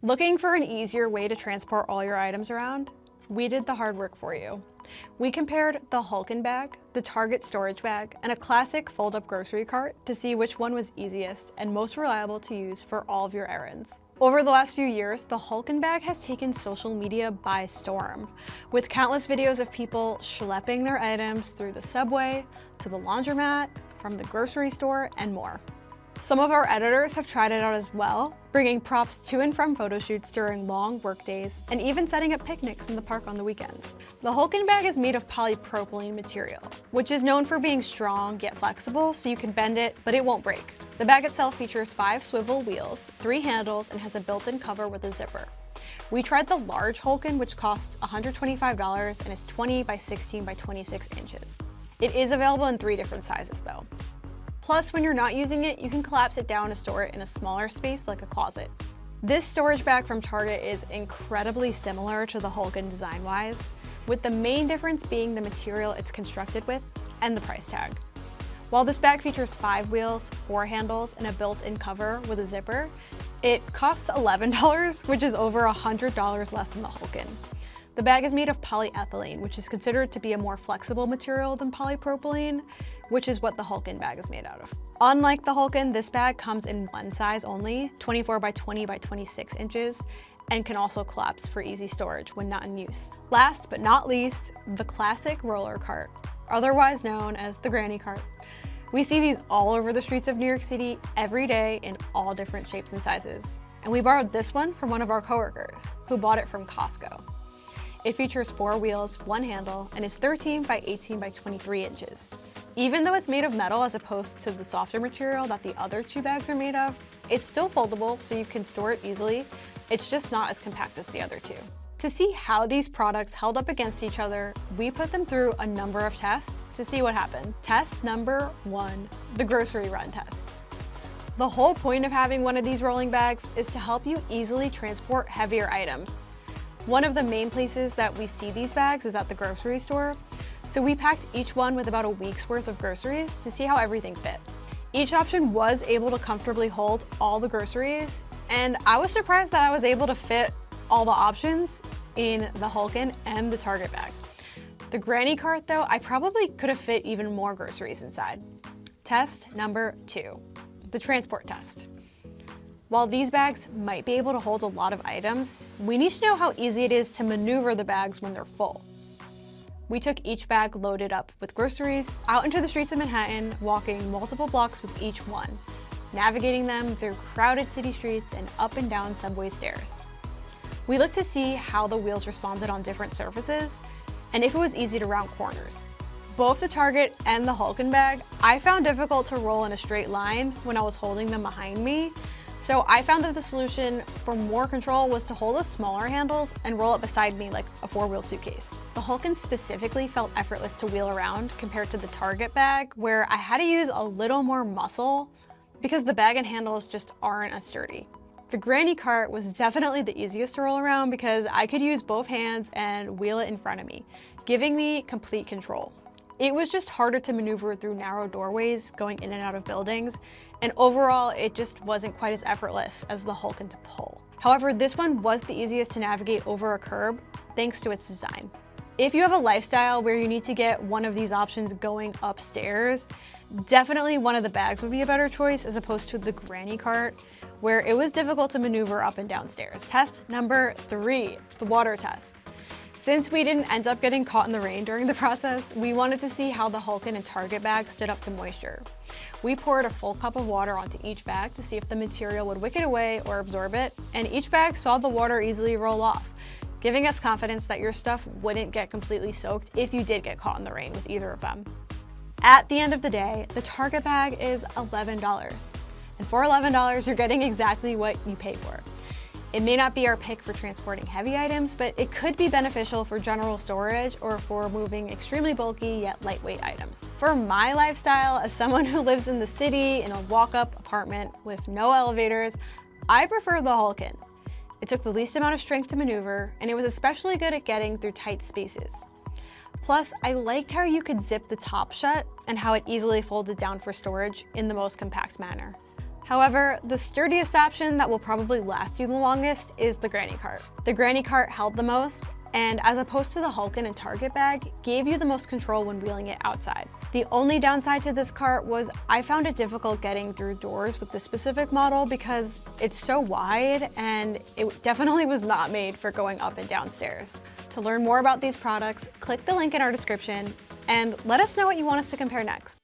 Looking for an easier way to transport all your items around? We did the hard work for you. We compared the Hulken bag, the Target storage bag, and a classic fold-up grocery cart to see which one was easiest and most reliable to use for all of your errands. Over the last few years, the Hulken bag has taken social media by storm, with countless videos of people schlepping their items through the subway, to the laundromat, from the grocery store, and more. Some of our editors have tried it out as well, bringing props to and from photo shoots during long work days, and even setting up picnics in the park on the weekends. The Hulken bag is made of polypropylene material, which is known for being strong yet flexible, so you can bend it, but it won't break. The bag itself features 5 swivel wheels, 3 handles, and has a built-in cover with a zipper. We tried the large Hulken, which costs $125 and is 20 by 16 by 26 inches. It is available in 3 different sizes though. Plus, when you're not using it, you can collapse it down to store it in a smaller space like a closet. This storage bag from Target is incredibly similar to the Hulken design-wise, with the main difference being the material it's constructed with and the price tag. While this bag features 5 wheels, 4 handles, and a built-in cover with a zipper, it costs $11, which is over $100 less than the Hulken. The bag is made of polyethylene, which is considered to be a more flexible material than polypropylene, which is what the Hulken bag is made out of. Unlike the Hulken, this bag comes in one size only, 24 by 20 by 26 inches, and can also collapse for easy storage when not in use. Last but not least, the classic roller cart, otherwise known as the granny cart. We see these all over the streets of New York City every day in all different shapes and sizes. And we borrowed this one from one of our coworkers, who bought it from Costco. It features 4 wheels, 1 handle, and is 13 by 18 by 23 inches. Even though it's made of metal as opposed to the softer material that the other 2 bags are made of, it's still foldable so you can store it easily. It's just not as compact as the other 2. To see how these products held up against each other, we put them through a number of tests to see what happened. Test number 1, the grocery run test. The whole point of having one of these rolling bags is to help you easily transport heavier items. One of the main places that we see these bags is at the grocery store, so we packed each one with about a week's worth of groceries to see how everything fit. Each option was able to comfortably hold all the groceries, and I was surprised that I was able to fit all the options in the Hulken and the Target bag. The granny cart though, I probably could have fit even more groceries inside. Test number 2, the transport test. While these bags might be able to hold a lot of items, we need to know how easy it is to maneuver the bags when they're full. We took each bag loaded up with groceries out into the streets of Manhattan, walking multiple blocks with each one, navigating them through crowded city streets and up and down subway stairs. We looked to see how the wheels responded on different surfaces and if it was easy to round corners. Both the Target and the Hulken bag I found difficult to roll in a straight line when I was holding them behind me. So I found that the solution for more control was to hold the smaller handles and roll it beside me like a 4-wheel suitcase. The Hulken specifically felt effortless to wheel around compared to the Target bag, where I had to use a little more muscle because the bag and handles just aren't as sturdy. The granny cart was definitely the easiest to roll around because I could use both hands and wheel it in front of me, giving me complete control. It was just harder to maneuver through narrow doorways going in and out of buildings, and overall it just wasn't quite as effortless as the Hulken to pull. However, this one was the easiest to navigate over a curb thanks to its design. If you have a lifestyle where you need to get one of these options going upstairs, definitely one of the bags would be a better choice as opposed to the granny cart, where it was difficult to maneuver up and down stairs. Test number 3, the water test. Since we didn't end up getting caught in the rain during the process, we wanted to see how the Hulken and Target bag stood up to moisture. We poured a full cup of water onto each bag to see if the material would wick it away or absorb it, and each bag saw the water easily roll off, giving us confidence that your stuff wouldn't get completely soaked if you did get caught in the rain with either of them. At the end of the day, the Target bag is $11, and for $11, you're getting exactly what you pay for. It may not be our pick for transporting heavy items, but it could be beneficial for general storage or for moving extremely bulky yet lightweight items. For my lifestyle, as someone who lives in the city in a walk-up apartment with no elevators, I prefer the Hulken. It took the least amount of strength to maneuver, and it was especially good at getting through tight spaces. Plus, I liked how you could zip the top shut and how it easily folded down for storage in the most compact manner. However, the sturdiest option that will probably last you the longest is the granny cart. The granny cart held the most, and as opposed to the Hulken and Target bag, gave you the most control when wheeling it outside. The only downside to this cart was I found it difficult getting through doors with this specific model because it's so wide and it definitely was not made for going up and down stairs. To learn more about these products, click the link in our description and let us know what you want us to compare next.